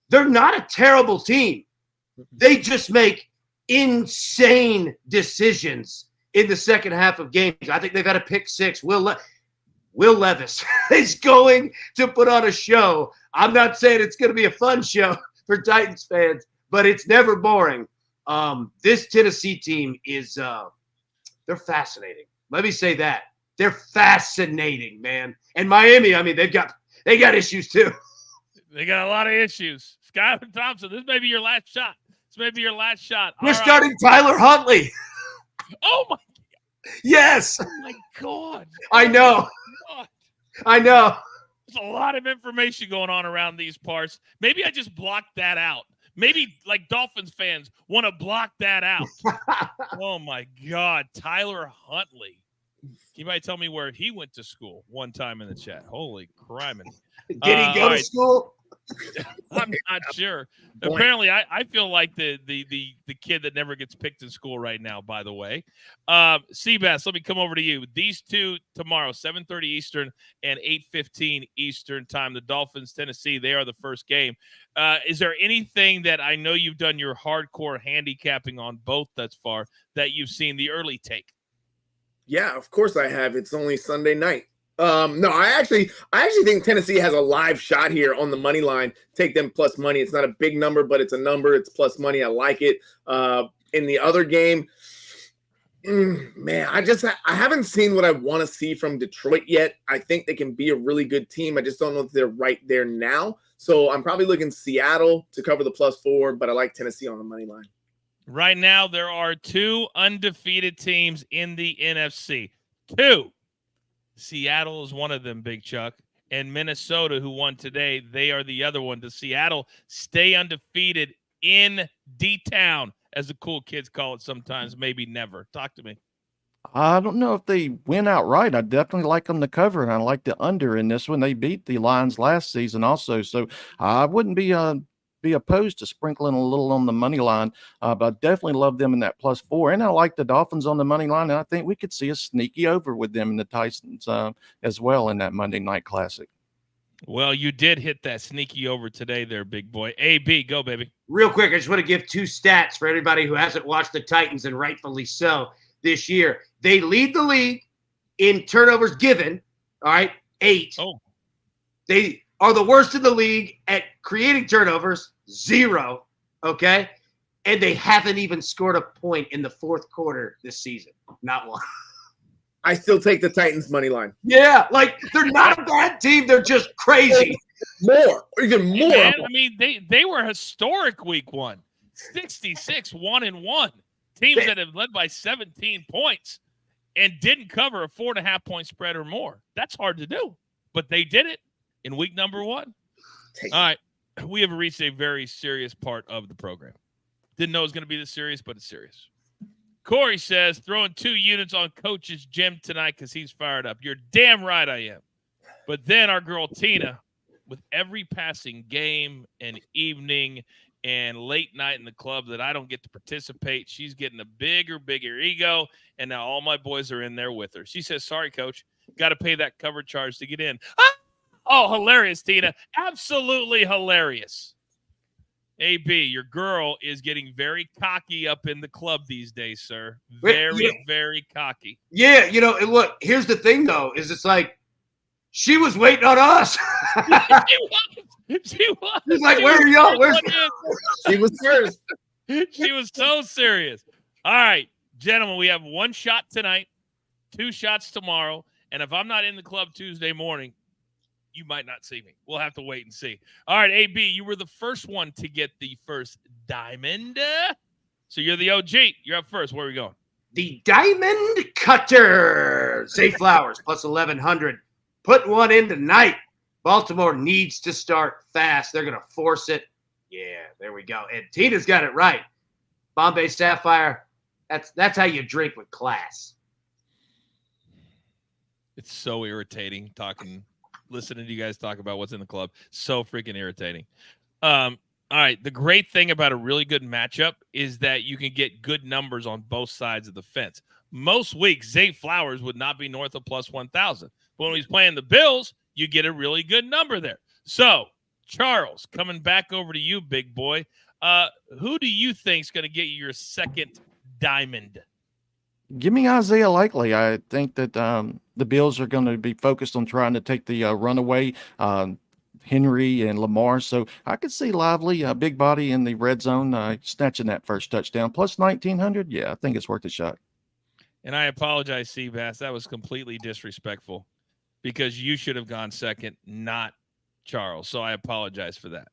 they're not a terrible team. They just make insane decisions in the second half of games. I think they've had a pick 6. Will Levis is going to put on a show. I'm not saying it's going to be a fun show for Titans fans, but it's never boring. This Tennessee team is they're fascinating. Let me say that. They're fascinating, man. And Miami, I mean, they got issues too. They got a lot of issues. Skylar Thompson, this may be your last shot. We're starting Tyler Huntley. Oh, my God. Yes. Oh, my God. I know. God. I know. There's a lot of information going on around these parts. Maybe I just blocked that out. Maybe, like, Dolphins fans want to block that out. Oh, my God. Tyler Huntley. You might tell me where he went to school one time in the chat. Holy criminy. Did he go to school? I'm not sure. Apparently, I feel like the kid that never gets picked in school right now, by the way. Seabass, let me come over to you. These two tomorrow, 7:30 Eastern and 8:15 Eastern time. The Dolphins, Tennessee, they are the first game. Is there anything that I know you've done your hardcore handicapping on both thus far that you've seen the early take? Yeah, of course I have. It's only Sunday night. No, I actually think Tennessee has a live shot here on the money line. Take them plus money. It's not a big number, but it's a number. It's plus money. I like it. In the other game, man, I haven't seen what I want to see from Detroit yet. I think they can be a really good team. I just don't know if they're right there now. So I'm probably looking Seattle to cover the +4, but I like Tennessee on the money line. Right now, there are 2 undefeated teams in the NFC. 2. Seattle is one of them, Big Chuck. And Minnesota, who won today, they are the other one. Does Seattle stay undefeated in D-Town, as the cool kids call it sometimes? Maybe never. Talk to me. I don't know if they win outright. I definitely like them to cover, and I like the under in this one. They beat the Lions last season also, so I wouldn't be opposed to sprinkling a little on the money line, but I definitely love them in that +4. And I like the Dolphins on the money line, and I think we could see a sneaky over with them and the Titans as well in that Monday Night Classic. Well, you did hit that sneaky over today there, big boy. AB, go, baby. Real quick, I just want to give 2 stats for everybody who hasn't watched the Titans, and rightfully so, this year. They lead the league in turnovers given, all right, 8. Oh. They are the worst in the league at creating turnovers, 0, okay? And they haven't even scored a point in the 4th quarter this season. Not one. I still take the Titans money line. Yeah, like they're not a bad team. They're just crazy. More, even more. Man, I mean, they were historic week 1. 66, 1-1. Teams that have led by 17 points and didn't cover a 4.5 point spread or more. That's hard to do, but they did it in week number 1. All right, we have reached a very serious part of the program. Didn't know it was going to be this serious, but it's serious. Corey says, throwing 2 units on Coach's gym tonight because he's fired up. You're damn right I am. But then our girl Tina, with every passing game and evening and late night in the club that I don't get to participate, she's getting a bigger ego, and now all my boys are in there with her. She says, sorry, Coach, got to pay that cover charge to get in. Ah! Oh, hilarious, Tina. Absolutely hilarious. AB, your girl is getting very cocky up in the club these days, sir. Very cocky. Yeah, and look, here's the thing, though, is it's like she was waiting on us. She was. She's like, where are y'all? She was first. She was so serious. All right, gentlemen, we have 1 shot tonight, 2 shots tomorrow, and if I'm not in the club Tuesday morning, you might not see me. We'll have to wait and see. All right, AB, you were the first one to get the first diamond. So you're the OG. You're up first. Where are we going? The Diamond Cutter. Zay Flowers plus 1,100. Put one in tonight. Baltimore needs to start fast. They're going to force it. Yeah, there we go. And Tina's got it right. Bombay Sapphire, that's how you drink with class. It's so irritating listening to you guys talk about what's in the club. So freaking irritating. All right. The great thing about a really good matchup is that you can get good numbers on both sides of the fence. Most weeks, Zay Flowers would not be north of plus 1,000. But when he's playing the Bills, you get a really good number there. So, Charles, coming back over to you, big boy. Who do you think is going to get you your second diamond? Give me Isaiah Likely. I think that the Bills are going to be focused on trying to take the runaway Henry and Lamar. So I could see Lively, big body in the red zone, snatching that first touchdown. Plus 1,900. Yeah, I think it's worth a shot. And I apologize, Seabass. That was completely disrespectful because you should have gone second, not Charles. So I apologize for that.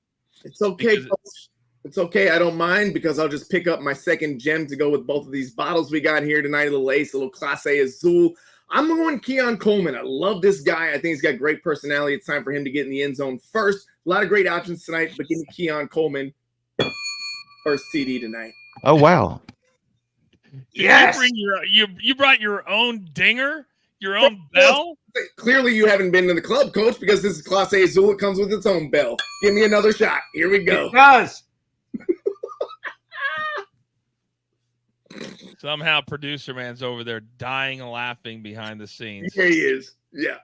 It's okay, Coach. It's okay. I don't mind because I'll just pick up my second gem to go with both of these bottles we got here tonight. A little Ace, a little Class A Azul. I'm going Keon Coleman. I love this guy. I think he's got great personality. It's time for him to get in the end zone first. A lot of great options tonight, but give me Keon Coleman first TD tonight. Oh, wow. Yes. You brought your own dinger, your own bell? Clearly you haven't been to the club, Coach, because this is Class A Azul. It comes with its own bell. Give me another shot. Here we go. It does. Somehow producer man's over there dying and laughing behind the scenes. Here he is. Yeah.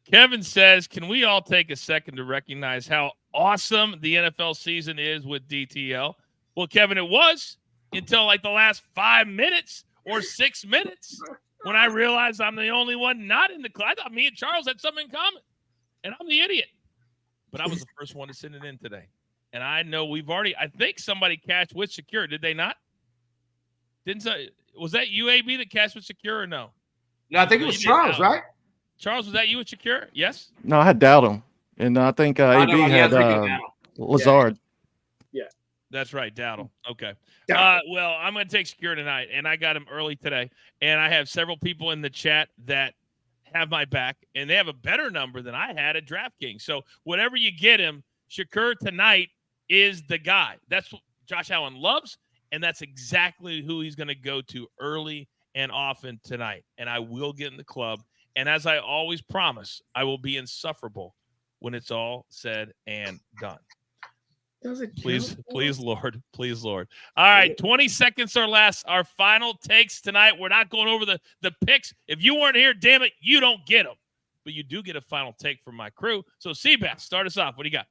Kevin says, can we all take a second to recognize how awesome the NFL season is with DTL? Well, Kevin, it was until like the last 5 minutes or 6 minutes when I realized I'm the only one not in the club. I thought me and Charles had something in common, and I'm the idiot. But I was the first one to send it in today. And I know I think somebody cashed with Shakir. Did they not? Was that UAB that cashed with Shakir or no? No, I think it was Charles, right? Charles, was that you with Shakir? Yes? No, I had Dowdle. And I think AB had Lazard. Yeah. That's right, Dowdle. Okay. Dowdle. Well, I'm going to take Secure tonight, and I got him early today. And I have several people in the chat that have my back, and they have a better number than I had at DraftKings. So whatever you get him, Shakur tonight is the guy. That's what Josh Allen loves, and that's exactly who he's going to go to early and often tonight. And I will get in the club. And as I always promise, I will be insufferable when it's all said and done. Please, Lord. Please, Lord. All right, 20 seconds or less. Our final takes tonight. We're not going over the picks. If you weren't here, damn it, you don't get them. But you do get a final take from my crew. So, Seabass, start us off. What do you got?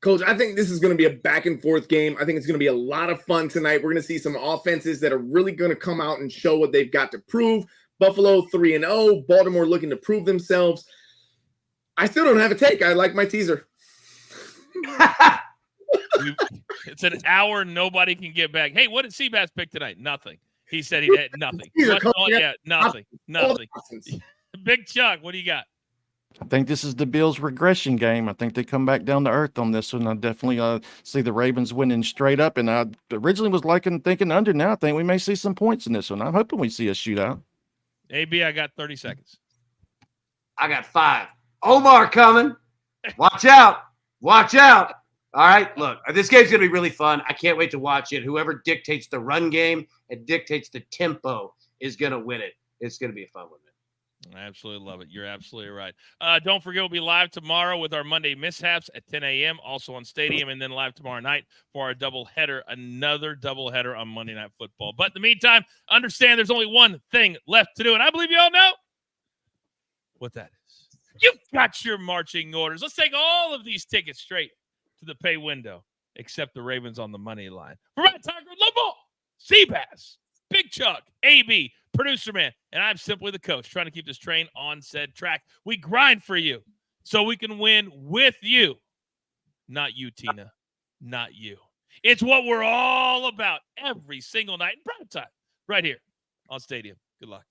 Coach, I think this is going to be a back-and-forth game. I think it's going to be a lot of fun tonight. We're going to see some offenses that are really going to come out and show what they've got to prove. Buffalo 3-0. Baltimore looking to prove themselves. I still don't have a take. I like my teaser. It's an hour. Nobody can get back. Hey, what did Seabass pick tonight? Nothing. He said he had nothing. Nothing. Big Chuck, what do you got? I think this is the Bills' regression game. I think they come back down to earth on this one. I definitely see the Ravens winning straight up. And I originally was thinking under. Now I think we may see some points in this one. I'm hoping we see a shootout. AB, I got 30 seconds. I got 5. Omar coming. Watch out. Watch out. All right, look, this game's going to be really fun. I can't wait to watch it. Whoever dictates the run game and dictates the tempo is going to win it. It's going to be a fun one, man. I absolutely love it. You're absolutely right. Don't forget, we'll be live tomorrow with our Monday mishaps at 10 a.m., also on Stadium, and then live tomorrow night for our doubleheader, another doubleheader on Monday Night Football. But in the meantime, understand there's only one thing left to do, and I believe you all know what that is. You've got your marching orders. Let's take all of these tickets straight to the pay window, except the Ravens on the money line. For Matt Tiger, Lobo, Seabass, Big Chuck, AB, Producer Man, and I'm simply the coach, trying to keep this train on said track. We grind for you so we can win with you. Not you, Tina. Not you. It's what we're all about every single night in prime time, right here on Stadium. Good luck.